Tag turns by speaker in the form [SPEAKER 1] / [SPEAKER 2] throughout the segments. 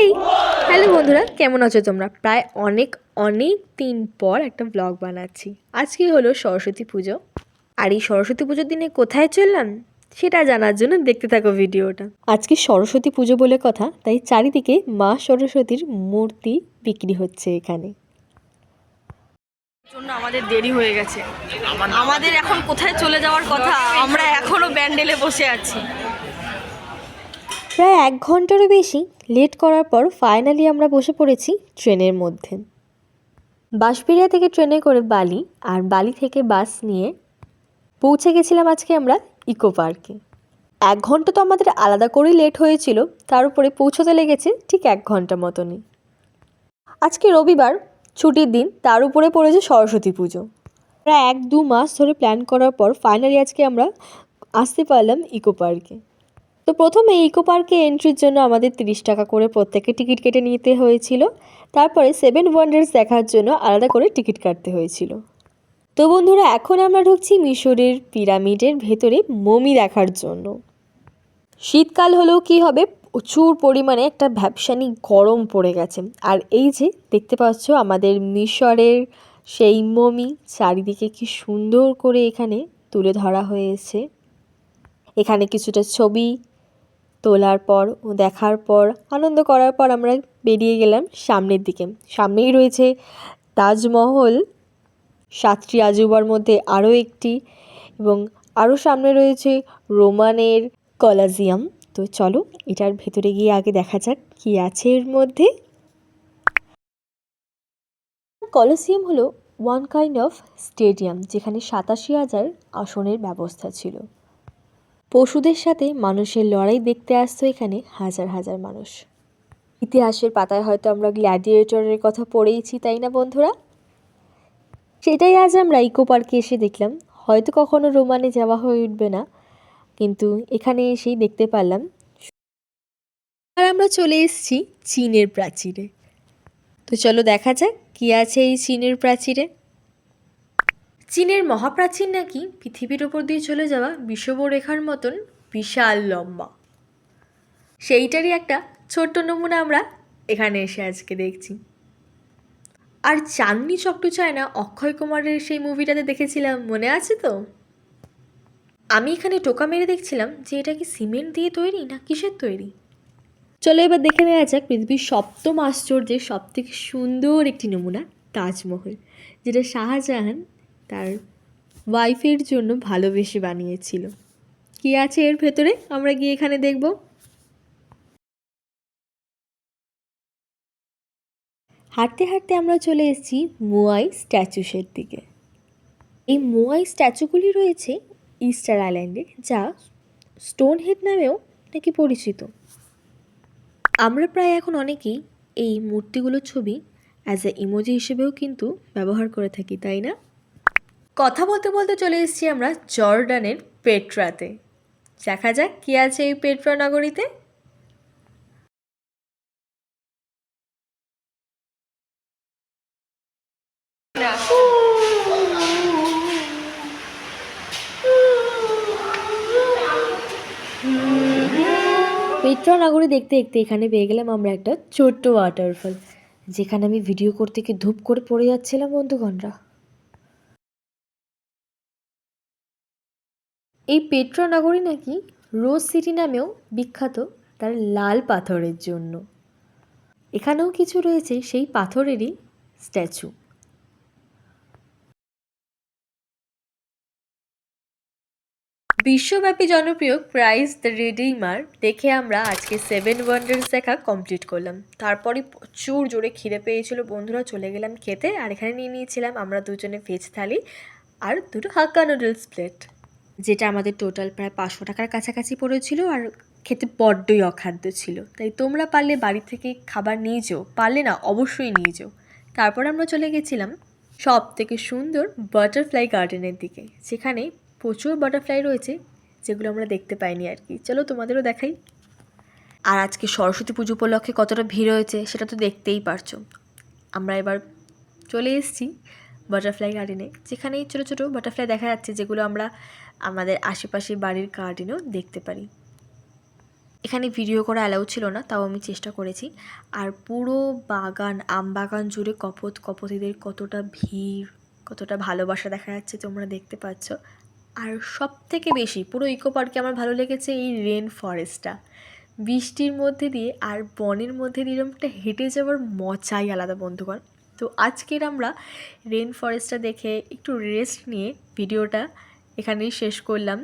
[SPEAKER 1] হেই, hello বন্ধুরা, কেমন আছো তোমরা? প্রায় অনেক দিন পর একটা ব্লগ বানাচ্ছি। আজকে হলো সরস্বতী পুজো, আর এই সরস্বতী পুজোর দিনে কোথায় চললাম সেটা জানার জন্য দেখতে থাকো ভিডিওটা। আজকে সরস্বতী পুজো বলে কথা, তাই চারিদিকে মা সরস্বতীর মূর্তি বিক্রি হচ্ছে এখানে।
[SPEAKER 2] জন্য আমাদের দেরি হয়ে গেছে। আমাদের এখন কোথায় চলে যাওয়ার কথা, আমরা এখনো ব্যান্ডেলে বসে আছি।
[SPEAKER 1] প্রায় 1 ঘন্টারও বেশি লেট করার পর ফাইনালি আমরা বসে পড়েছি ট্রেনের মধ্যে। বাঁশবেড়িয়া থেকে ট্রেনে করে বালি, আর বালি থেকে বাস নিয়ে পৌঁছে গেছিলাম আজকে আমরা ইকো পার্কে। 1 ঘন্টা তো আমাদের আলাদা করেই লেট হয়েছিল, তার উপরে পৌঁছতে লেগেছে ঠিক 1 ঘন্টা মতনই। আজকে রবিবার, ছুটির দিন, তার উপরে পড়েছে সরস্বতী পুজো। প্রায় 1-2 মাস ধরে প্ল্যান করার পর ফাইনালি আজকে আমরা আসতে পারলাম ইকো পার্কে। তো প্রথমে ইকো পার্কে এন্ট্রির জন্য আমাদের 30 টাকা করে প্রত্যেকে টিকিট কেটে নিতে হয়েছিল। তারপরে 7 ওয়ান্ডার্স দেখার জন্য আলাদা করে টিকিট কাটতে হয়েছিল। তো বন্ধুরা, এখন আমরা ঢুকছি মিশরের পিরামিডের ভেতরে মমি দেখার জন্য। শীতকাল হলেও কি হবে, প্রচুর পরিমাণে একটা ভ্যাপসানি গরম পড়ে গেছে। আর এই যে দেখতে পাচ্ছ আমাদের মিশরের সেই মমি, চারিদিকে কি সুন্দর করে এখানে তুলে ধরা হয়েছে। এখানে কিছুটা ছবি তোলার পর ও দেখার পর, আনন্দ করার পর আমরা বেরিয়ে গেলাম সামনের দিকে। সামনেই রয়েছে তাজমহল, 7টি আজুবার মধ্যে আরও একটি, এবং আরও সামনে রয়েছে রোমানের কলাজিয়াম। তো চলো এটার ভেতরে গিয়ে আগে দেখা যাক কী আছে এর মধ্যে। কলাসিয়াম হলো ওয়ান কাইন্ড অফ স্টেডিয়াম, যেখানে 87,000 আসনের ব্যবস্থা ছিল। পশুদের সাথে মানুষের লড়াই দেখতে আসতো এখানে হাজার হাজার মানুষ। ইতিহাসের পাতায় হয়তো আমরা গ্ল্যাডিয়েটরের কথা পড়েইছি, তাই না বন্ধুরা? সেটাই আজ আমরা ইকো পার্কে এসে দেখলাম। হয়তো কখনো রোমানে যাওয়া হয়ে উঠবে না, কিন্তু এখানে এসেই দেখতে পারলাম। আর আমরা চলে এসেছি চীনের প্রাচীরে। তো চলো দেখা যাক কী আছে এই চীনের প্রাচীরে। চীনের মহাপ্রাচীর নাকি পৃথিবীর ওপর দিয়ে চলে যাওয়া বিষুবরেখার মতন বিশাল লম্বা। সেইটারই একটা ছোট্ট নমুনা আমরা এখানে এসে আজকে দেখছি। আর চাঁদনি চকটু চায়না অক্ষয় কুমারের সেই মুভিটাতে দেখেছিলাম, মনে আছে তো? আমি এখানে টোকা মেরে দেখছিলাম যে এটা কি সিমেন্ট দিয়ে তৈরি না কিসের তৈরি। চলো এবার দেখে নেওয়া যাক পৃথিবীর 7ম আশ্চর্যের সবথেকে সুন্দর একটি নমুনা, তাজমহল, যেটা শাহজাহান তার ওয়াইফের জন্য ভালোবেসে বানিয়েছিল। কি আছে এর ভেতরে আমরা গিয়ে এখানে দেখব। হাঁটতে হাঁটতে আমরা চলে এসেছি মোয়াই স্ট্যাচুসের দিকে। এই মোয়াই স্ট্যাচুগুলি রয়েছে ইস্টার আইল্যান্ডে, যা স্টোনহেড নামেও নাকি পরিচিত। আমরা প্রায় এখন অনেকেই এই মূর্তিগুলোর ছবি অ্যাজ এ ইমোজি হিসেবেও কিন্তু ব্যবহার করে থাকি, তাই না? কথা বলতে বলতে চলে এসেছি আমরা জর্ডানের পেট্রাতে। দেখা যাক কী আছে এই পেট্রা নগরীতে। পেট্রা নগরী দেখতে দেখতে এখানে পেয়ে গেলাম আমরা একটা ছোট্ট ওয়াটারফল, যেখানে আমি ভিডিও করতে গিয়ে ধূপ করে পড়ে যাচ্ছিলাম বন্ধুগণরা। এই পেট্রা নগরী নাকি রোজ সিটি নামেও বিখ্যাত তার লাল পাথরের জন্য। এখানেও কিছু রয়েছে সেই পাথরেরই স্ট্যাচু। বিশ্বব্যাপী জনপ্রিয় ক্রাইস্ট দ্য রিডিমার দেখে আমরা আজকে 7 ওয়ান্ডার্স দেখা কমপ্লিট করলাম। তারপরে প্রচুর জোরে খিদে পেয়েছিল বন্ধুরা, চলে গেলাম খেতে। আর এখানে নিয়ে নিয়েছিলাম আমরা দুজনে ভেজ থালি আর 2টো হাক্কা নুডলস প্লেট, যেটা আমাদের টোটাল প্রায় 500 টাকার কাছাকাছি পড়েছিল। আর খেতে বড্ডই অখাদ্য ছিল, তাই তোমরা পারলে বাড়ি থেকে খাবার নিয়ে যেও, পারলে না অবশ্যই নিয়ে যেও। তারপর আমরা চলে গেছিলাম সব থেকে সুন্দর বাটারফ্লাই গার্ডেনের দিকে, যেখানে প্রচুর বাটারফ্লাই রয়েছে যেগুলো আমরা দেখতে পাইনি আর কি। চলো তোমাদেরও দেখাই। আর আজকে সরস্বতী পুজো উপলক্ষে কতটা ভিড় হয়েছে সেটা তো দেখতেই পারছো। আমরা এবার চলে এসেছি বাটারফ্লাই গার্ডেনে, যেখানে ছোটো ছোটো বাটারফ্লাই দেখা যাচ্ছে, যেগুলো আমরা আমাদের আশেপাশে বাড়ির গার্ডেনেও দেখতে পারি। এখানে ভিডিও করা অ্যালাউ ছিল না, তাও আমি চেষ্টা করেছি। আর পুরো বাগান, আম বাগান জুড়ে কপোত কপোতিদের কতটা ভিড়, কতটা ভালোবাসা দেখা যাচ্ছে তোমরা দেখতে পাচ্ছ। আর সব থেকে বেশি পুরো ইকো পার্কে আমার ভালো লেগেছে এই রেন ফরেস্টটা। বৃষ্টির মধ্যে দিয়ে আর বনের মধ্যে দিয়ে এরকম একটা হেঁটে যাওয়ার মজাই আলাদা বন্ধুগণ। তো আজকের আমরা রেন ফরেস্টটা দেখে একটু রেস্ট নিয়ে ভিডিওটা এখানেই শেষ করলাম।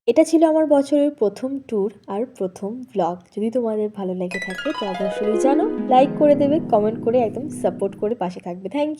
[SPEAKER 1] এটা ছিল আমার বছরের প্রথম ট্যুর আর প্রথম ব্লগ। যদি তোমাদের ভালো লেগে থাকে তো অবশ্যই জানো, লাইক করে দেবে, কমেন্ট করে একদম সাপোর্ট করে পাশে থাকবে। Thank you.